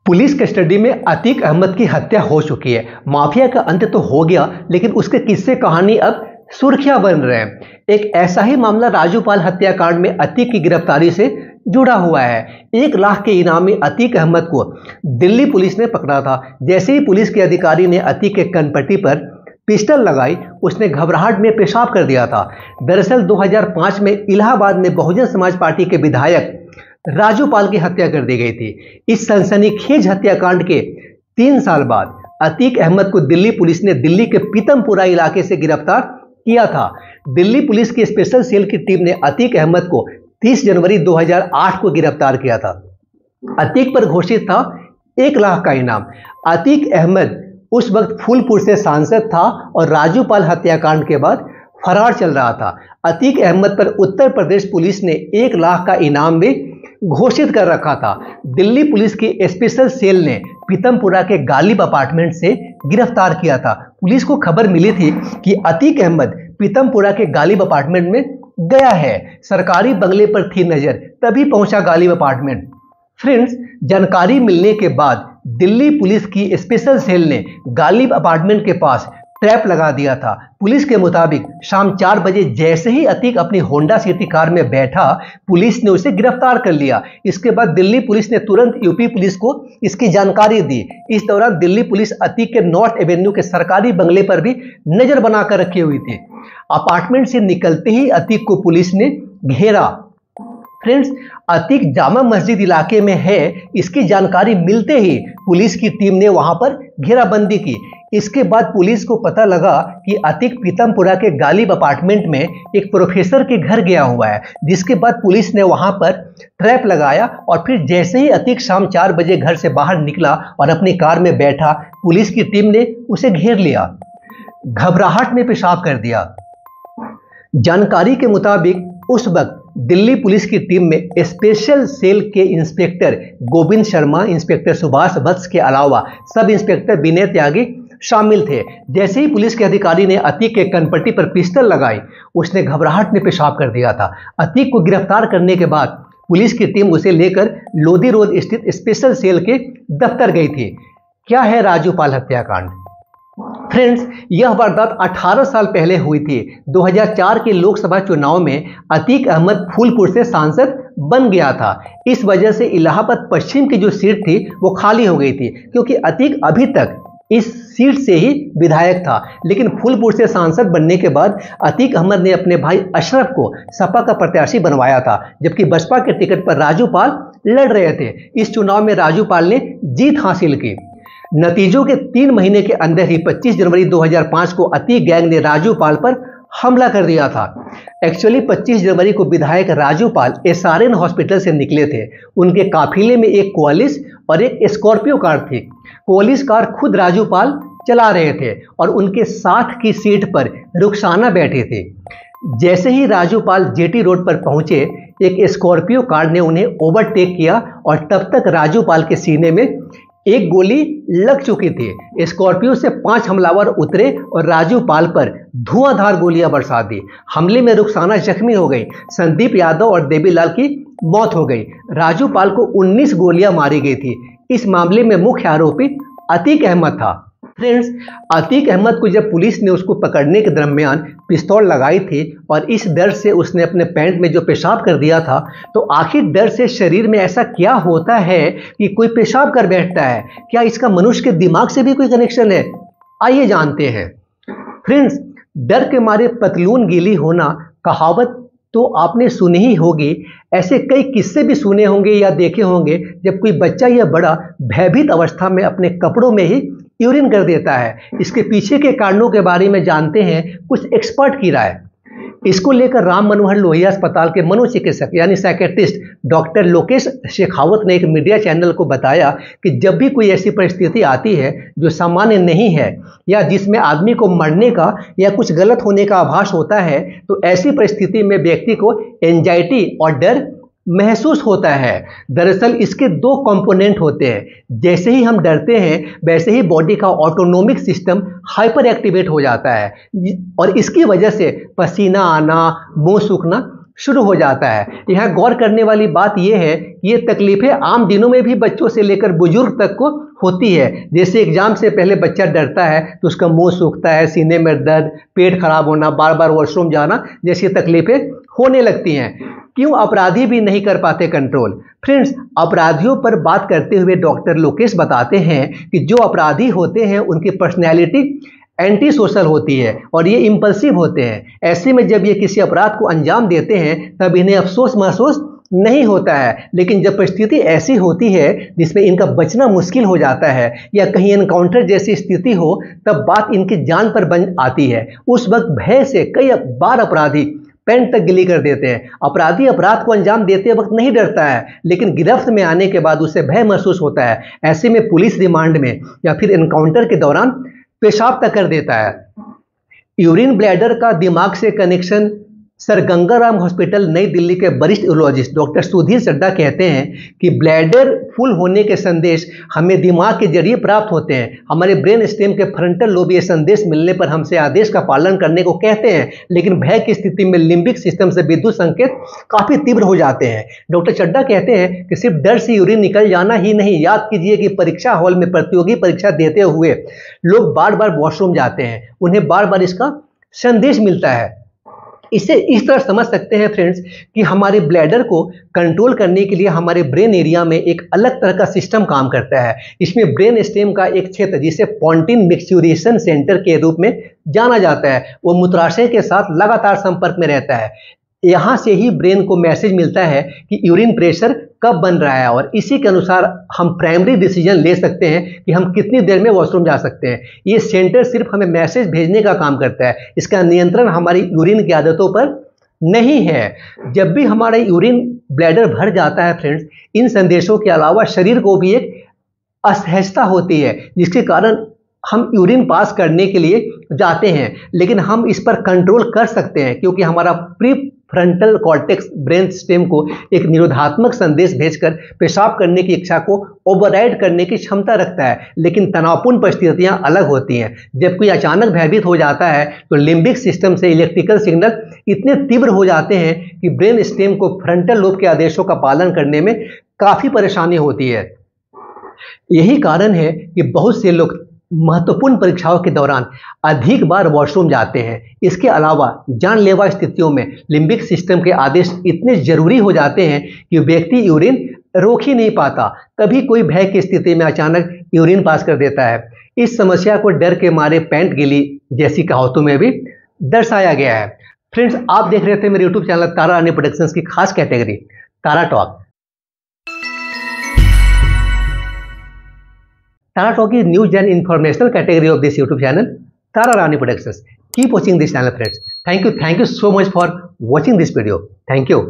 Police custody में अतीक अहमद की हत्या हो चुकी है। माफिया का अंत तो हो गया, लेकिन उसके किस्से कहानी अब सुर्खियां बन रहे हैं। एक ऐसा ही मामला राजूपाल हत्याकांड में अतीक की गिरफ्तारी से जुड़ा हुआ है। 1 लाख के इनामी अतीक अहमद को दिल्ली पुलिस ने पकड़ा था। जैसे ही पुलिस के अधिकारी ने अतीक के कनपट्टी पर पिस्टल लगाई, उसने घबराहट में पेशाब कर दिया था। दरअसल 2005 में इलाहाबाद में बहुजन समाज पार्टी के विधायक राजूपाल की हत्या कर दी गई थी। इस सनसनीखेज हत्याकांड के 3 साल बाद अतीक अहमद को दिल्ली पुलिस ने दिल्ली के पीतमपुरा इलाके से गिरफ्तार किया था। दिल्ली पुलिस की स्पेशल सेल की टीम ने अतीक अहमद को 30 जनवरी 2008 को गिरफ्तार किया था। अतीक पर घोषित था 1 लाख का इनाम। अतीक अहमद उस वक्त फूलपुर से सांसद था और राजूपाल हत्याकांड के बाद फरार चल रहा था। अतीक अहमद पर उत्तर प्रदेश पुलिस ने 1 लाख का इनाम भी घोषित कर रखा था। दिल्ली पुलिस की स्पेशल सेल ने पीतमपुरा के गालिब अपार्टमेंट से गिरफ्तार किया था। पुलिस को खबर मिली थी कि अतीक अहमद पीतमपुरा के गालिब अपार्टमेंट में गया है। सरकारी बंगले पर थी नजर, तभी पहुंचा गालिब अपार्टमेंट। फ्रेंड्स, जानकारी मिलने के बाद दिल्ली पुलिस की स्पेशल सेल ने गालिब अपार्टमेंट के पास ट्रैप लगा दिया था। पुलिस के मुताबिक शाम 4 बजे जैसे ही अतीक अपनी होंडा सिटी कार में बैठा, पुलिस ने उसे गिरफ्तार कर लिया। इसके बाद दिल्ली पुलिस ने तुरंत यूपी पुलिस को इसकी जानकारी दी। इस दौरान दिल्ली पुलिस अतीक के नॉर्थ एवेन्यू के सरकारी बंगले पर भी नजर बनाकर रखी हुई थी। अपार्टमेंट से निकलते ही अतीक को पुलिस ने घेरा। फ्रेंड्स, अतीक जामा मस्जिद इलाके में है, इसकी जानकारी मिलते ही पुलिस की टीम ने वहां पर घेराबंदी की। इसके बाद पुलिस को पता लगा कि अतीक पीतमपुरा के गालिब अपार्टमेंट में एक प्रोफेसर के घर गया हुआ है, जिसके बाद पुलिस ने वहां पर ट्रैप लगाया और फिर जैसे ही अतीक शाम 4 बजे घर से बाहर निकला और अपनी कार में बैठा, पुलिस की टीम ने उसे घेर लिया, घबराहट में पेशाब कर दिया। जानकारी के मुताबिक उस वक्त दिल्ली पुलिस की टीम में स्पेशल सेल के इंस्पेक्टर गोविंद शर्मा, इंस्पेक्टर सुभाष वत्स के अलावा सब इंस्पेक्टर विनय त्यागी शामिल थे। जैसे ही पुलिस के अधिकारी ने अतीक के कनपट्टी पर पिस्टल लगाई, उसने घबराहट में पेशाब कर दिया था। अतीक को गिरफ्तार करने के बाद पुलिस की टीम उसे लेकर लोधी रोड स्थित स्पेशल सेल के दफ्तर गई थी। क्या है राजूपाल हत्याकांड? फ्रेंड्स, यह वारदात 18 साल पहले हुई थी। 2004 के लोकसभा चुनाव में अतीक अहमद फूलपुर से सांसद बन गया था। इस वजह से इलाहाबाद पश्चिम की जो सीट थी वो खाली हो गई थी, क्योंकि अतीक अभी तक इस सीट से ही विधायक था। लेकिन फूलपुर से सांसद बनने के बाद अतीक अहमद ने अपने भाई अशरफ को सपा का प्रत्याशी बनवाया था, जबकि बसपा के टिकट पर राजूपाल लड़ रहे थे। इस चुनाव में राजूपाल ने जीत हासिल की। नतीजों के 3 महीने के अंदर ही 25 जनवरी 2005 को अतीक गैंग ने राजूपाल पर हमला कर दिया था। एक्चुअली 25 जनवरी को विधायक राजूपाल एसआरएन हॉस्पिटल से निकले थे। उनके काफिले में एक क्वालिस और एक स्कॉर्पियो कार थी। क्वालिस कार खुद राजूपाल चला रहे थे और उनके साथ की सीट पर रुखसाना बैठे थे। जैसे ही राजूपाल जेटी रोड पर पहुंचे, एक स्कॉर्पियो कार ने उन्हें ओवरटेक किया और तब तक राजूपाल के सीने में एक गोली लग चुकी थी। स्कॉर्पियो से 5 हमलावर उतरे और राजूपाल पर धुआंधार गोलियां बरसा दी। हमले में रुखसाना जख्मी हो गई। संदीप यादव और देवीलाल की मौत हो गई। राजूपाल को 19 गोलियां मारी गई थी। इस मामले में मुख्य आरोपी अतीक अहमद था। फ्रेंड्स, अतीक अहमद को जब पुलिस ने उसको पकड़ने के दरमियान पिस्तौल लगाई थी और इस डर से उसने अपने पैंट में जो पेशाब कर दिया था, तो आखिर डर से शरीर में ऐसा क्या होता है कि कोई पेशाब कर बैठता है? क्या इसका मनुष्य के दिमाग से भी कोई कनेक्शन है? आइए जानते हैं। फ्रेंड्स, डर के मारे पतलून गीली होना कहावत तो आपने सुनी ही होगी। ऐसे कई किस्से भी सुने होंगे या देखे होंगे जब कोई बच्चा या बड़ा भयभीत अवस्था में अपने कपड़ों में ही यूरिन कर देता है। इसके पीछे के कारणों के बारे में जानते हैं कुछ एक्सपर्ट की राय। इसको लेकर राम मनोहर लोहिया अस्पताल के मनोचिकित्सक यानी साइकेट्रिस्ट डॉक्टर लोकेश शेखावत ने एक मीडिया चैनल को बताया कि जब भी कोई ऐसी परिस्थिति आती है जो सामान्य नहीं है या जिसमें आदमी को मरने का या कुछ गलत होने का आभास होता है, तो ऐसी परिस्थिति में व्यक्ति को एंजाइटी और डर महसूस होता है। दरअसल इसके 2 कंपोनेंट होते हैं। जैसे ही हम डरते हैं, वैसे ही बॉडी का ऑटोनोमिक सिस्टम हाइपर एक्टिवेट हो जाता है और इसकी वजह से पसीना आना, मुंह सूखना शुरू हो जाता है। यहाँ गौर करने वाली बात यह है कि ये तकलीफें आम दिनों में भी बच्चों से लेकर बुजुर्ग तक को होती है। जैसे एग्जाम से पहले बच्चा डरता है तो उसका मुंह सूखता है, सीने में दर्द, पेट खराब होना, बार बार वॉशरूम जाना जैसी तकलीफें होने लगती हैं। क्यों अपराधी भी नहीं कर पाते कंट्रोल? फ्रेंड्स, अपराधियों पर बात करते हुए डॉक्टर लोकेश बताते हैं कि जो अपराधी होते हैं उनकी पर्सनैलिटी एंटी सोशल होती है और ये इम्पल्सिव होते हैं। ऐसे में जब ये किसी अपराध को अंजाम देते हैं तब इन्हें अफसोस महसूस नहीं होता है, लेकिन जब परिस्थिति ऐसी होती है जिसमें इनका बचना मुश्किल हो जाता है या कहीं एनकाउंटर जैसी स्थिति हो तब बात इनकी जान पर बन आती है। उस वक्त भय से कई बार अपराधी पैंट तक गिली कर देते हैं। अपराधी अपराध को अंजाम देते वक्त नहीं डरता है, लेकिन गिरफ्त में आने के बाद उसे भय महसूस होता है। ऐसे में पुलिस रिमांड में या फिर एनकाउंटर के दौरान पेशाब तक कर देता है। यूरिन ब्लैडर का दिमाग से कनेक्शन सर गंगाराम हॉस्पिटल नई दिल्ली के वरिष्ठ यूरोलॉजिस्ट डॉक्टर सुधीर चड्ढा कहते हैं कि ब्लैडर फुल होने के संदेश हमें दिमाग के जरिए प्राप्त होते हैं। हमारे ब्रेन स्टेम के फ्रंटल लोब ये संदेश मिलने पर हमसे आदेश का पालन करने को कहते हैं, लेकिन भय की स्थिति में लिम्बिक सिस्टम से विद्युत संकेत काफी तीव्र हो जाते हैं। डॉक्टर चड्ढा कहते हैं कि सिर्फ डर से यूरिन निकल जाना ही नहीं, याद कीजिए कि परीक्षा हॉल में प्रतियोगी परीक्षा देते हुए लोग बार बार वॉशरूम जाते हैं, उन्हें बार बार इसका संदेश मिलता है। इसे इस तरह समझ सकते हैं फ्रेंड्स कि हमारे ब्लैडर को कंट्रोल करने के लिए हमारे ब्रेन एरिया में एक अलग तरह का सिस्टम काम करता है। इसमें ब्रेन स्टेम का एक क्षेत्र जिसे पोंटिन मिक्सचुरेशन सेंटर के रूप में जाना जाता है, वो मूत्राशय के साथ लगातार संपर्क में रहता है। यहाँ से ही ब्रेन को मैसेज मिलता है कि यूरिन प्रेशर कब बन रहा है और इसी के अनुसार हम प्राइमरी डिसीजन ले सकते हैं कि हम कितनी देर में वॉशरूम जा सकते हैं। ये सेंटर सिर्फ हमें मैसेज भेजने का काम करता है, इसका नियंत्रण हमारी यूरिन की आदतों पर नहीं है। जब भी हमारा यूरिन ब्लैडर भर जाता है फ्रेंड्स, इन संदेशों के अलावा शरीर को भी एक असहजता होती है जिसके कारण हम यूरिन पास करने के लिए जाते हैं, लेकिन हम इस पर कंट्रोल कर सकते हैं क्योंकि हमारा pre frontal cortex brain stem को एक निरोधात्मक संदेश भेजकर पेशाब करने की इच्छा को ओवरराइड करने की क्षमता रखता है। लेकिन तनावपूर्ण परिस्थितियां अलग होती हैं। जब कोई अचानक भयभीत हो जाता है तो लिम्बिक सिस्टम से इलेक्ट्रिकल सिग्नल इतने तीव्र हो जाते हैं कि ब्रेन स्टेम को फ्रंटल लोब के आदेशों का पालन करने में काफी परेशानी होती है। यही कारण है कि बहुत से लोग महत्वपूर्ण परीक्षाओं के दौरान अधिक बार वॉशरूम जाते हैं। इसके अलावा जानलेवा स्थितियों में लिम्बिक सिस्टम के आदेश इतने जरूरी हो जाते हैं कि व्यक्ति यूरिन रोक ही नहीं पाता। कभी कोई भय की स्थिति में अचानक यूरिन पास कर देता है। इस समस्या को डर के मारे पैंट गिली जैसी कहावतों में भी दर्शाया गया है। फ्रेंड्स, आप देख रहे थे मेरे यूट्यूब चैनल तारा रानी प्रोडक्शंस की खास category Tara talk. Tara Talk is news and informational category of this YouTube channel, Tara Rani Productions. Keep watching this channel, friends. Thank you so much for watching this video. Thank you.